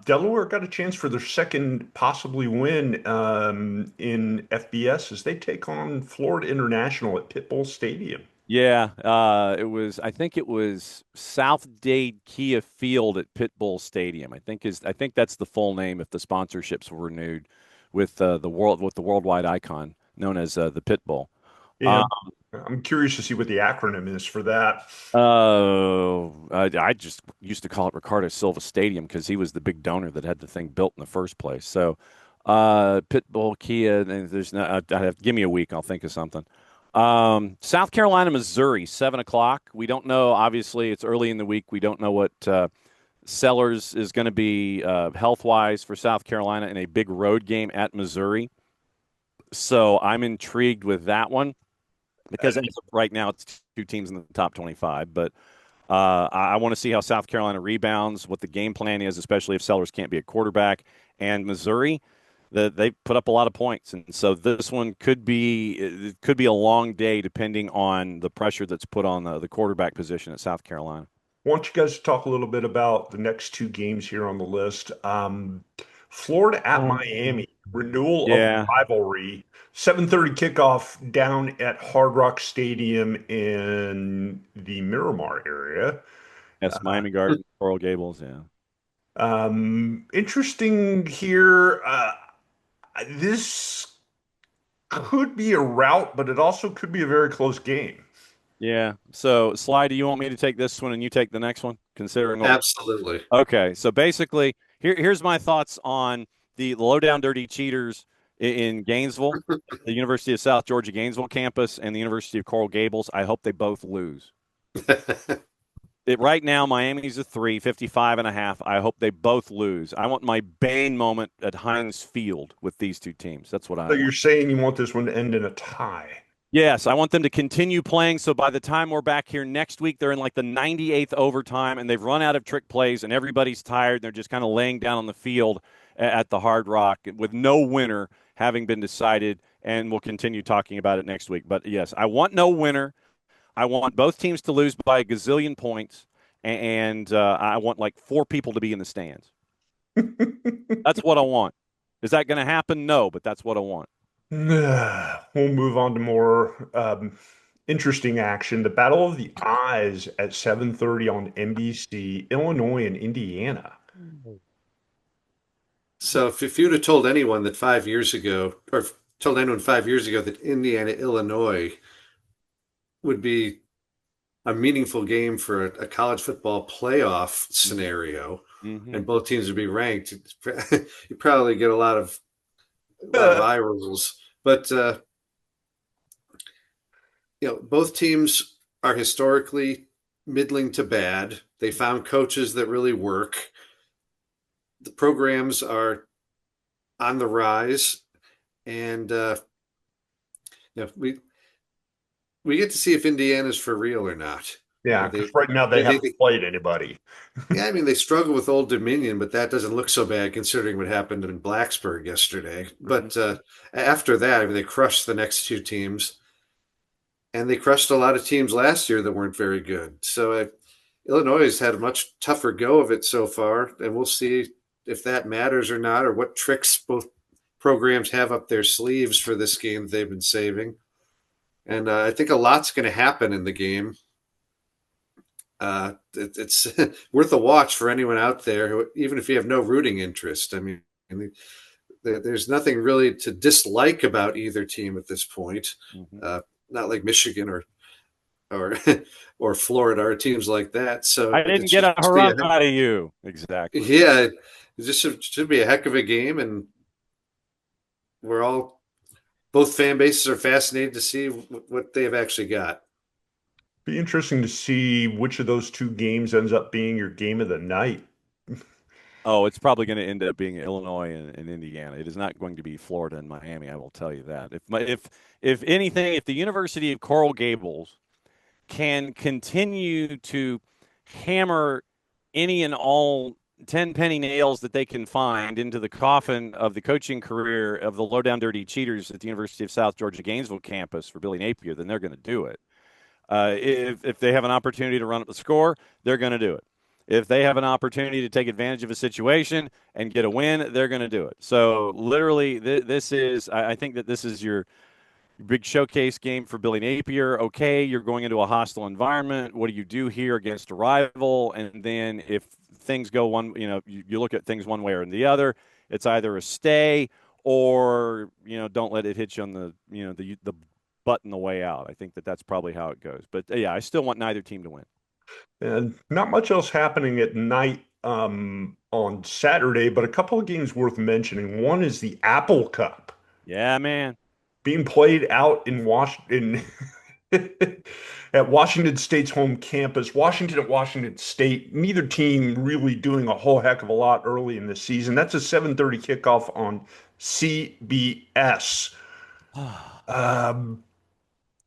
Delaware got a chance for their second possibly win in FBS as they take on Florida International at Pit Bull Stadium. Yeah, I think it was South Dade Kia Field at Pit Bull Stadium. I think that's the full name if the sponsorships were renewed with the worldwide icon known as the Pit Bull. Yeah. I'm curious to see what the acronym is for that. I just used to call it Ricardo Silva Stadium because he was the big donor that had the thing built in the first place. So, Pit Bull Kia, and there's no. Give me a week, I'll think of something. South Carolina, Missouri, 7:00. We don't know. Obviously, it's early in the week. We don't know what Sellers is going to be health-wise for South Carolina in a big road game at Missouri. So I'm intrigued with that one because right now it's two teams in the top 25. But I want to see how South Carolina rebounds, what the game plan is, especially if Sellers can't be a quarterback. And Missouri, they put up a lot of points, and so this one could be a long day depending on the pressure that's put on the quarterback position at South Carolina. want you guys to talk a little bit about the next two games here on the list. Florida at Miami, renewal of the Yeah. rivalry, 7:30 kickoff down at Hard Rock Stadium in the Miramar area. Yes, Miami Gardens, Coral Gables, yeah. Interesting here. This could be a rout, but it also could be a very close game. Yeah. So, Sly, do you want me to take this one and you take the next one, considering what? Absolutely. Okay. So basically, here's my thoughts on the low down dirty cheaters in Gainesville, the University of South Georgia Gainesville campus, and the University of Coral Gables. I hope they both lose. Right now, Miami's a 3, 55.5. I hope they both lose. I want my Bane moment at Heinz Field with these two teams. That's what I So want. you're saying you want this one to end in a tie? Yes, I want them to continue playing. So by the time we're back here next week, they're in like the 98th overtime and they've run out of trick plays and everybody's tired. They're just kind of laying down on the field at the Hard Rock with no winner having been decided. And we'll continue talking about it next week. But yes, I want no winner. I want both teams to lose by a gazillion points. And I want like 4 people to be in the stands. That's what I want. Is that going to happen? No, but that's what I want. We'll move on to more interesting action. The Battle of the Eyes at 7:30 on NBC, Illinois and Indiana. So if you'd have told anyone that 5 years ago, or told anyone 5 years ago that Indiana, Illinois would be a meaningful game for a college football playoff scenario, and both teams would be ranked, you probably get a lot of eye rolls. But both teams are historically middling to bad. They found coaches that really work. The programs are on the rise, and we get to see if Indiana's for real or not. Yeah, because right now they haven't played anybody. Yeah, I mean, they struggle with Old Dominion, but that doesn't look so bad considering what happened in Blacksburg yesterday. But after that, I mean, they crushed the next two teams, and they crushed a lot of teams last year that weren't very good. So Illinois has had a much tougher go of it so far, and we'll see if that matters or not, or what tricks both programs have up their sleeves for this game that they've been saving. And I think a lot's going to happen in the game. It's worth a watch for anyone out there, who, even if you have no rooting interest. I mean, there's nothing really to dislike about either team at this point. Not like Michigan or or Florida or teams like that. So I didn't get a hurrah out of you. Exactly. Yeah, it just should be a heck of a game, and both fan bases are fascinated to see what they have actually got. Be interesting to see which of those two games ends up being your game of the night. Oh, it's probably going to end up being Illinois and Indiana. It is not going to be Florida and Miami. I will tell you that. If anything, if the University of Coral Gables can continue to hammer any and all 10 penny nails that they can find into the coffin of the coaching career of the low down dirty cheaters at the University of South Georgia Gainesville campus for Billy Napier, then they're going to do it. If they have an opportunity to run up the score, they're going to do it. If they have an opportunity to take advantage of a situation and get a win, they're going to do it. So literally, I think that this is your big showcase game for Billy Napier. Okay, you're going into a hostile environment. What do you do here against a rival? And then if things go one, you look at things one way or the other. It's either a stay or don't let it hit you on the butt in the way out. I think that's probably how it goes. But yeah, I still want neither team to win. And not much else happening at night on Saturday, but a couple of games worth mentioning. One is the Apple Cup. Yeah, man. Being played out in Washington at Washington State's home campus. Washington at Washington State. Neither team really doing a whole heck of a lot early in the season. That's a 7:30 kickoff on CBS.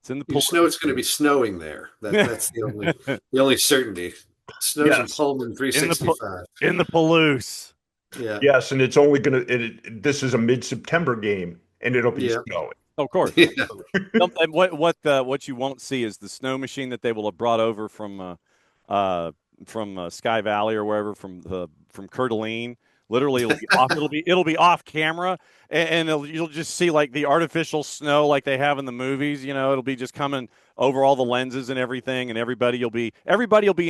It's in the You know it's going to be snowing there. That's the only certainty. It snows in Pullman 365. In the Palouse. Yeah. Yes, and it's only going to. This is a mid-September game, and it'll be snowing. Of course. Yeah. What you won't see is the snow machine that they will have brought over from Sky Valley or wherever from Coeur d'Alene. Literally, it'll be off. It'll be off camera, and you'll just see like the artificial snow like they have in the movies. It'll be just coming over all the lenses and everything, and everybody will be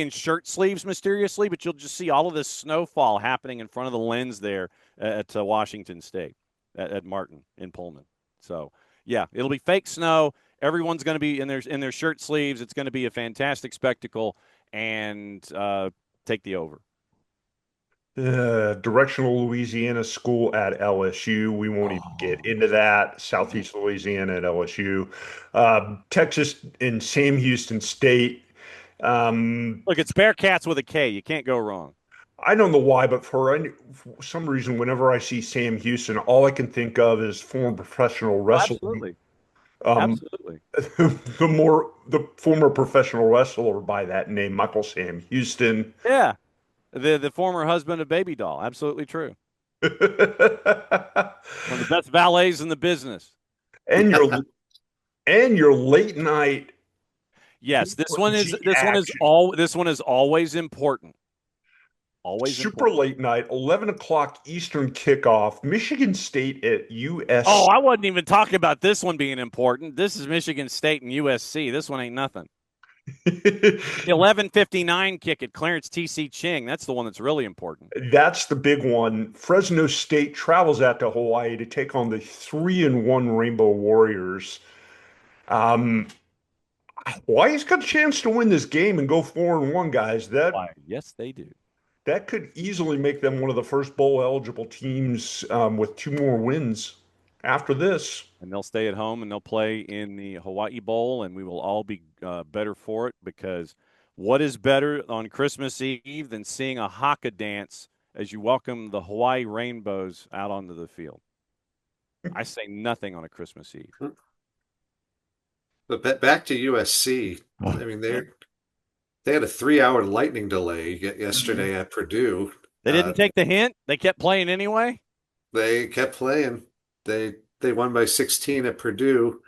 in shirt sleeves mysteriously, but you'll just see all of this snowfall happening in front of the lens there at Washington State at Martin in Pullman. So yeah, it'll be fake snow. Everyone's going to be in their shirt sleeves. It's going to be a fantastic spectacle, and take the over. Directional Louisiana school at LSU. We won't even get into that. Southeast Louisiana at LSU. Texas and Sam Houston State. Look, it's Bearcats with a K. You can't go wrong. I don't know why, but for some reason, whenever I see Sam Houston, all I can think of is former professional wrestling. Absolutely. Absolutely. The former professional wrestler by that name, Michael Sam Houston. Yeah. The former husband of Baby Doll. Absolutely true. One of the best valets in the business. And your late night. Yes, this one is always important. Always super important. Late night, 11 o'clock Eastern kickoff. Michigan State at USC. Oh, I wasn't even talking about this one being important. This is Michigan State and USC. This one ain't nothing. 11:59 kick at Clarence T.C. Ching. That's the one that's really important. That's the big one. Fresno State travels out to Hawaii to take on the 3-1 Rainbow Warriors. Hawaii's got a chance to win this game and go 4-1, guys. Yes, they do. That could easily make them one of the first bowl eligible teams with 2 more wins after this. And they'll stay at home and they'll play in the Hawaii Bowl, and we will all be better for it, because what is better on Christmas Eve than seeing a haka dance as you welcome the Hawaii Rainbows out onto the field? I say nothing on a Christmas Eve. But back to USC. I mean, they had a 3-hour lightning delay yesterday at Purdue. They didn't take the hint. They kept playing anyway. They kept playing. They won by 16 at Purdue.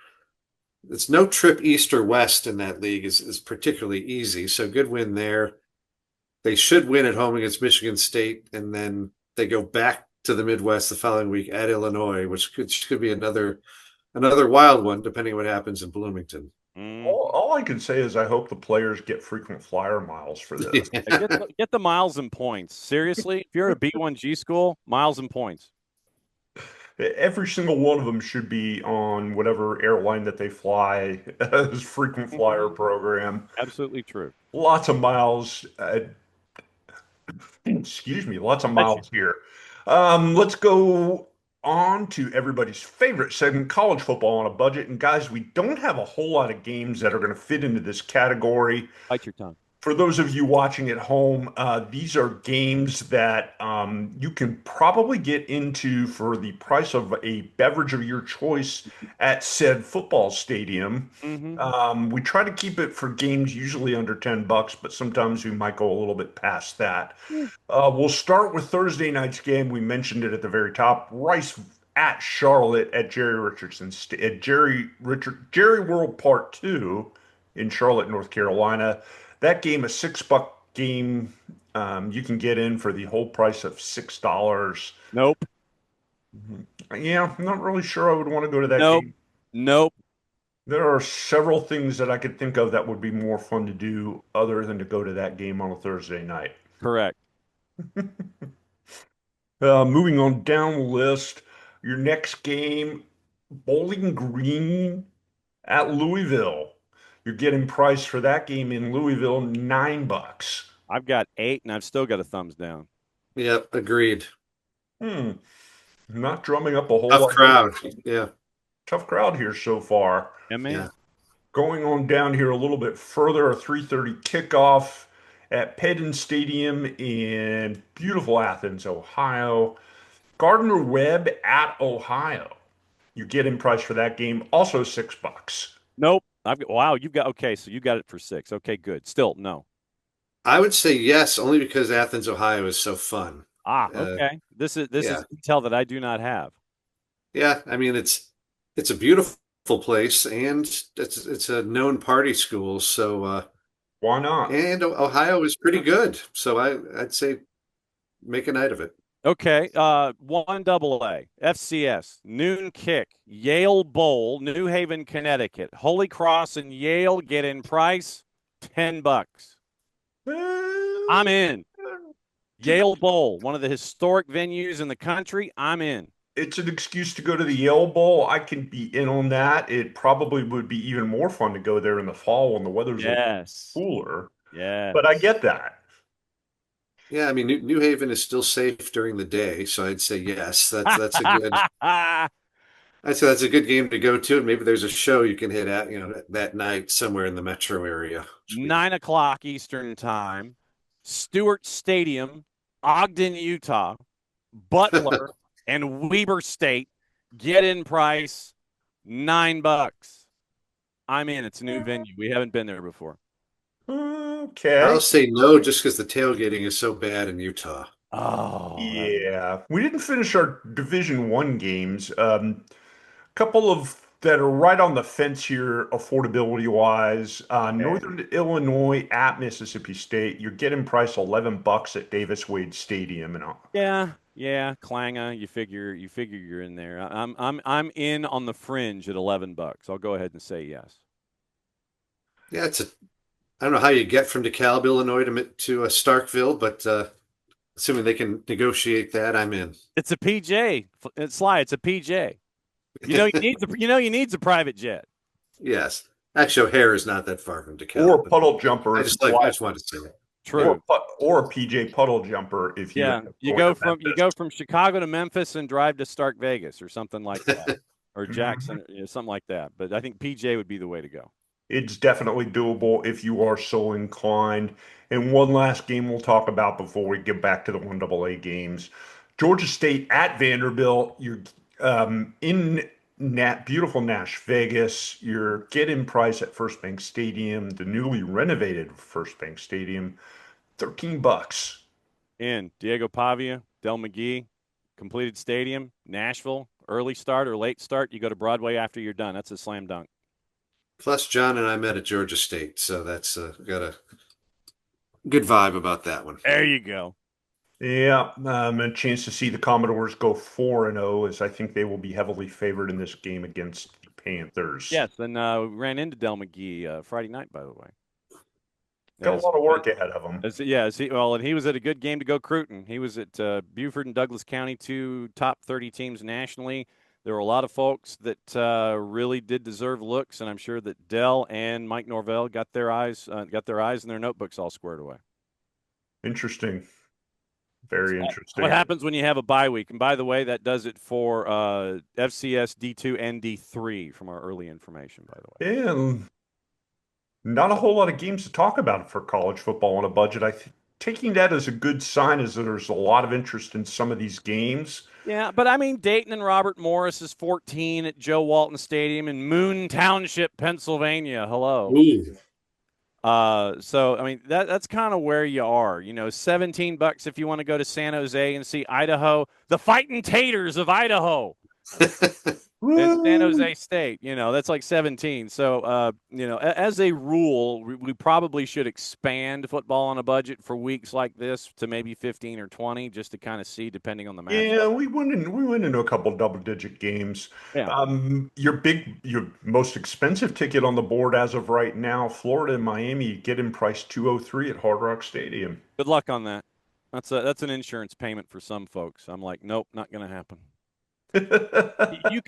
It's no trip east or west in that league is particularly easy. So good win there. They should win at home against Michigan State, and then they go back to the Midwest the following week at Illinois, which could be another wild one, depending on what happens in Bloomington. All I can say is I hope the players get frequent flyer miles for this. Get the miles and points. Seriously, if you're at a B1G school, miles and points. Every single one of them should be on whatever airline that they fly as frequent flyer program. Absolutely true. Lots of miles. Excuse me. Lots of miles here. Let's go on to everybody's favorite segment, college football on a budget. And guys, we don't have a whole lot of games that are going to fit into this category. Bite your tongue. For those of you watching at home, these are games that you can probably get into for the price of a beverage of your choice at said football stadium. Mm-hmm. We try to keep it for games usually under $10, but sometimes we might go a little bit past that. We'll start with Thursday night's game. We mentioned it at the very top. Rice at Charlotte at Jerry World Part 2 in Charlotte, North Carolina. That game, a $6 game, you can get in for the whole price of $6. Nope. Yeah, I'm not really sure I would want to go to that game. Nope. There are several things that I could think of that would be more fun to do other than to go to that game on a Thursday night. Correct. Moving on down the list, your next game, Bowling Green at Louisville. You're getting priced for that game in Louisville $9. I've got 8, and I've still got a thumbs down. Yep, agreed. Not drumming up a whole tough lot. Crowd. Yeah. Tough crowd here so far. Yeah, man. Yeah. Going on down here a little bit further, a 3:30 kickoff at Pedden Stadium in beautiful Athens, Ohio. Gardner-Webb at Ohio. You get in price for that game, also $6. Nope. Wow, you've got so you got it for 6. Okay, good. Still, no. I would say yes, only because Athens, Ohio is so fun. Okay. This is intel that I do not have. Yeah, I mean it's a beautiful place, and it's a known party school, so Why not? And Ohio is pretty good, so I'd say make a night of it. Okay, 1AA, FCS, noon kick, Yale Bowl, New Haven, Connecticut. Holy Cross and Yale get in price, $10. I'm in. Yale Bowl, one of the historic venues in the country. I'm in. It's an excuse to go to the Yale Bowl. I can be in on that. It probably would be even more fun to go there in the fall when the weather's a little Yes. cooler. Yes. But I get that. Yeah, I mean New Haven is still safe during the day, so I'd say yes. That's a good. I'd say that's a good game to go to, and maybe there's a show you can hit at that night somewhere in the metro area. 9 o'clock Eastern time, Stewart Stadium, Ogden, Utah, Butler, and Weber State get in price $9. I'm in. It's a new venue. We haven't been there before. Okay. I'll say no just because the tailgating is so bad in Utah. Oh, Yeah. We didn't finish our Division One games. Couple of that are right on the fence here, affordability wise. Northern Illinois at Mississippi State. You're getting price $11 at Davis Wade Stadium, and yeah, Klanga. You figure you're in there. I'm in on the fringe at $11. I'll go ahead and say yes. Yeah, I don't know how you get from DeKalb, Illinois to Starkville, but assuming they can negotiate that, I'm in. It's a PJ. It's a PJ. You need a private jet. Yes. Actually, O'Hare is not that far from DeKalb. or puddle jumper. I just wanted to say that. True. Or a PJ puddle jumper if you you go from Chicago to Memphis and drive to Stark Vegas or something like that, or Jackson, something like that. But I think PJ would be the way to go. It's definitely doable if you are so inclined. And one last game we'll talk about before we get back to the 1AA games. Georgia State at Vanderbilt. You're in beautiful Nash Vegas. You're getting price at First Bank Stadium, the newly renovated First Bank Stadium, $13. In Diego Pavia, Del McGee, completed stadium, Nashville, early start or late start. You go to Broadway after you're done. That's a slam dunk. Plus, John and I met at Georgia State, so that's got a good vibe about that one. There you go. Yeah, a chance to see the Commodores go 4-0, as I think they will be heavily favored in this game against the Panthers. Yes, and ran into Del McGee Friday night, by the way. Got a lot of work ahead of him. And he was at a good game to go Cruton. He was at Beaufort and Douglas County, 2 top 30 teams nationally. There were a lot of folks that really did deserve looks, and I'm sure that Dell and Mike Norvell got their eyes and their notebooks all squared away. Interesting. Very interesting. What happens when you have a bye week? And by the way, that does it for FCS D2 and D3 from our early information, by the way. And not a whole lot of games to talk about for college football on a budget. Taking that as a good sign is that there's a lot of interest in some of these games. Yeah, but I mean, Dayton and Robert Morris is 14 at Joe Walton Stadium in Moon Township, Pennsylvania. Hello. Ooh. So I mean that's kind of where you are. $17 if you want to go to San Jose and see Idaho, the Fighting Taters of Idaho, and San Jose State. That's like 17. So as a rule, we probably should expand football on a budget for weeks like this to maybe 15 or 20, just to kind of see, depending on the match. Yeah, we went into a couple double-digit games. Yeah. Your most expensive ticket on the board as of right now, Florida and Miami, get in price $203 at Hard Rock Stadium. Good luck on that. That's an insurance payment for some folks. I'm like, nope, not going to happen. You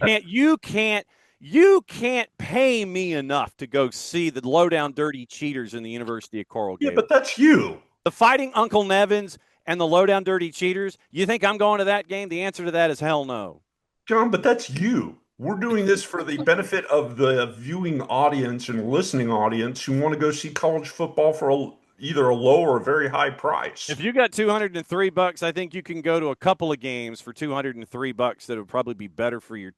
can't pay me enough to go see the low-down dirty cheaters in the University of Coral Gables. Yeah, but that's you. The Fighting Uncle Nevins and the low-down dirty cheaters. You think I'm going to that game? The answer to that is hell no. John, but that's you. We're doing this for the benefit of the viewing audience and listening audience who want to go see college football for either a low or a very high price. If you got $203, I think you can go to a couple of games for $203 that would probably be better for your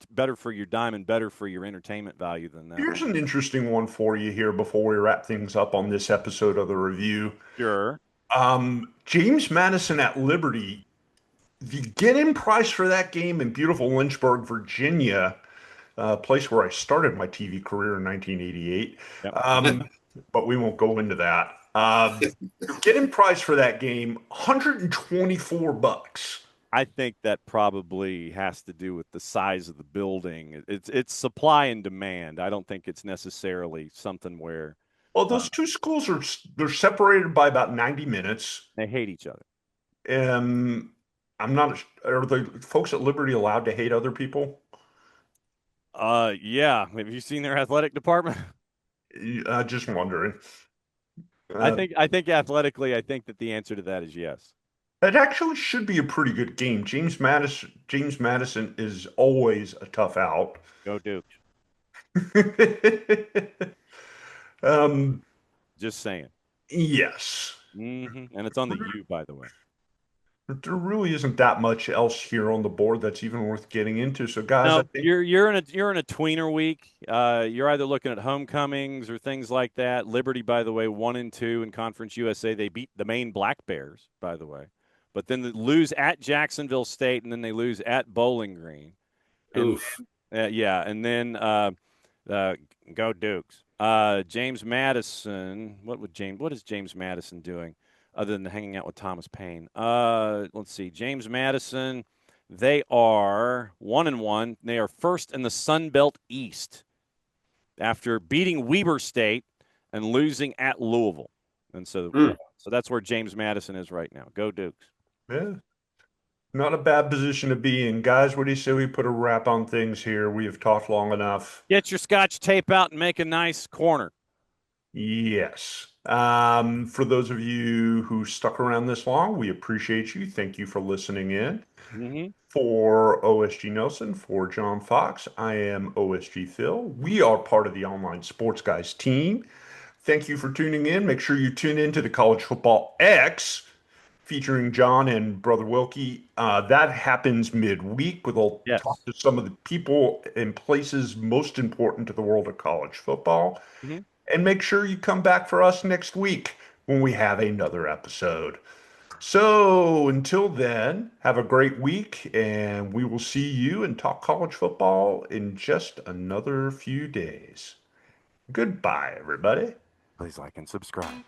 dime and better for your entertainment value than that. Here's an interesting one for you here before we wrap things up on this episode of the review. Sure. James Madison at Liberty. The get-in price for that game in beautiful Lynchburg, Virginia, a place where I started my TV career in 1988. Yep. But we won't go into that. Getting price for that game, $124. I think that probably has to do with the size of the building. It's supply and demand. I don't think it's necessarily something where Well, those two schools they're separated by about 90 minutes. they hate each other. And I'm not, are the folks at Liberty allowed to hate other people? Yeah. Have you seen their athletic department? Just wondering. I think athletically, I think that the answer to that is yes. It actually should be a pretty good game. James Madison is always a tough out. Go Duke. um, Just saying. yes. And it's on the U, by the way. There really isn't that much else here on the board that's even worth getting into. So, guys, No, I think you're in a tweener week. You're either looking at homecomings or things like that. Liberty, by the way, 1-2 in Conference USA. They beat the Maine Black Bears, by the way, but then they lose at Jacksonville State, and then they lose at Bowling Green. And Oof. yeah, and then go Dukes. James Madison. What is James Madison doing other than hanging out with Thomas Paine? Let's see. James Madison. They are 1-1. They are first in the Sun Belt East after beating Weber State and losing at Louisville. And so that's where James Madison is right now. Go Dukes. yeah, not a bad position to be in. Guys, what do you say we put a wrap on things here? We have talked long enough. Get your Scotch tape out and make a nice corner. Yes. For those of you who stuck around this long, we appreciate you. Thank you for listening in. Mm-hmm. For OSG Nelson, for John Fox, I am OSG Phil. We are part of the Online Sports Guys team. Thank you for tuning in. Make sure you tune in to the College Football X featuring John and Brother Wilkie. That happens midweek. We'll Yes. talk to some of the people and places most important to the world of college football. Mm-hmm. And make sure you come back for us next week when we have another episode. So until then, have a great week, and we will see you and talk college football in just another few days. Goodbye, everybody. Please like and subscribe.